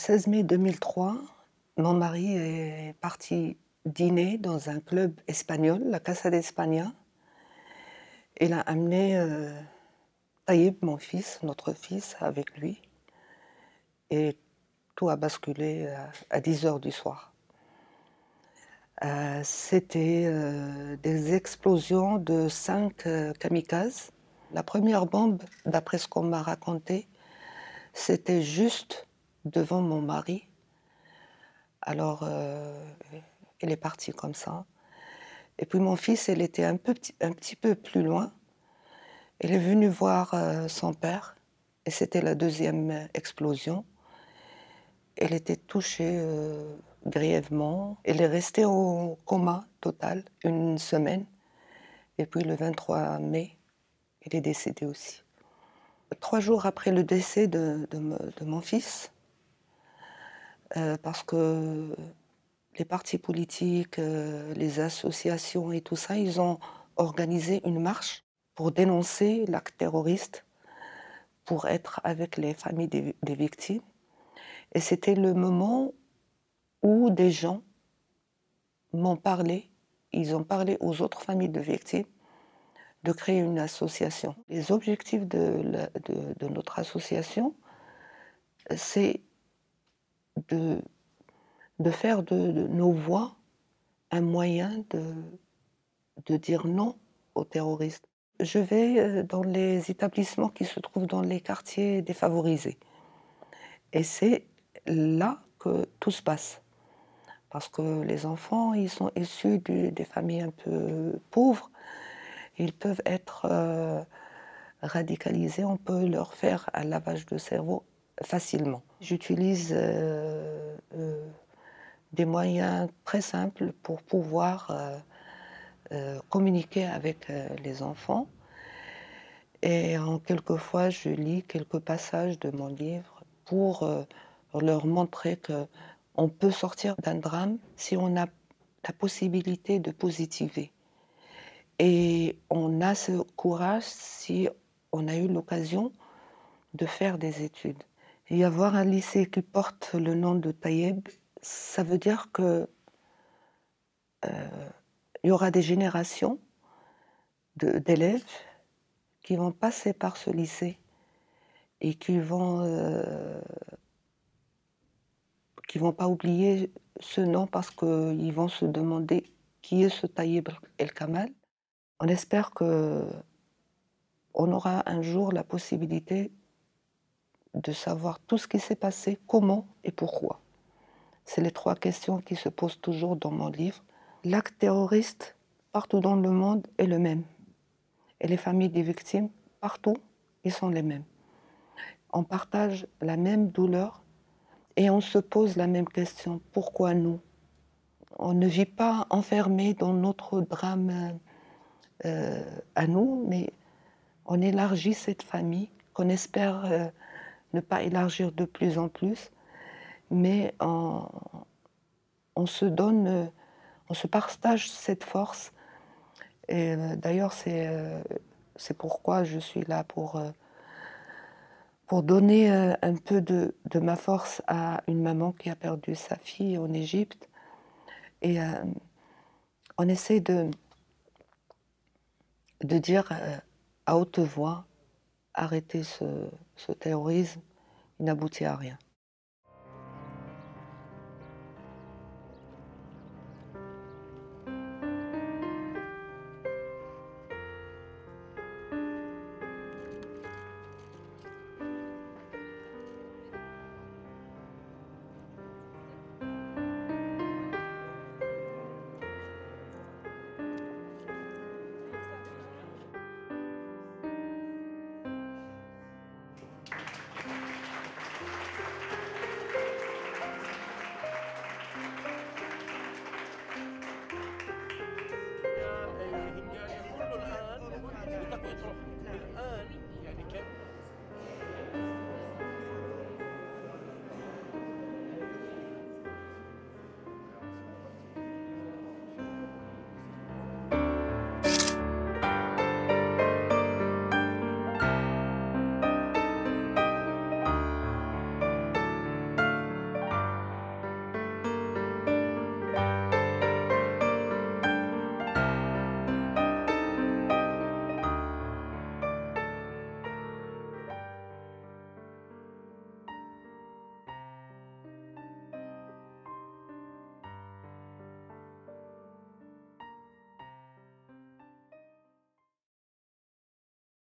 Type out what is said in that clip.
16 mai 2003, mon mari est parti dîner dans un club espagnol, la Casa de España. Il a amené Taïb, mon fils, notre fils, avec lui. Et tout a basculé à 10 heures du soir. C'était des explosions de 5 kamikazes. La première bombe, d'après ce qu'on m'a raconté, c'était juste devant mon mari. Alors, il est parti comme ça. Et puis mon fils, il était un petit peu plus loin. Il est venu voir son père, et c'était la deuxième explosion. Il était touché grièvement. Il est resté au coma total une semaine. Et puis le 23 mai, il est décédé aussi. 3 jours après le décès de mon fils, parce que les partis politiques, les associations et tout ça, ils ont organisé une marche pour dénoncer l'acte terroriste, pour être avec les familles des victimes. Et c'était le moment où des gens m'ont parlé, ils ont parlé aux autres familles de victimes de créer une association. Les objectifs de notre association, c'est de faire de nos voix un moyen de dire non aux terroristes. Je vais dans les établissements qui se trouvent dans les quartiers défavorisés. Et c'est là que tout se passe. Parce que les enfants, ils sont issus des familles un peu pauvres. Ils peuvent être radicalisés. On peut leur faire un lavage de cerveau facilement. J'utilise des moyens très simples pour pouvoir communiquer avec les enfants. Et quelquefois, je lis quelques passages de mon livre pour leur montrer qu'on peut sortir d'un drame si on a la possibilité de positiver. Et on a ce courage si on a eu l'occasion de faire des études. Et avoir un lycée qui porte le nom de Taïeb, ça veut dire que il y aura des générations d'élèves qui vont passer par ce lycée et qui vont pas oublier ce nom parce qu'ils vont se demander qui est ce Taïeb El Kamal. On espère qu'on aura un jour la possibilité de savoir tout ce qui s'est passé, comment et pourquoi. C'est les 3 questions qui se posent toujours dans mon livre. L'acte terroriste, partout dans le monde, est le même. Et les familles des victimes, partout, ils sont les mêmes. On partage la même douleur et on se pose la même question. Pourquoi nous? On ne vit pas enfermé dans notre drame à nous, mais on élargit cette famille qu'on espère ne pas élargir de plus en plus, mais on se donne, on se partage cette force. Et d'ailleurs, c'est pourquoi je suis là pour donner un peu de ma force à une maman qui a perdu sa fille en Égypte. Et on essaie de dire à haute voix, arrêtez ce terrorisme, il n'aboutit à rien.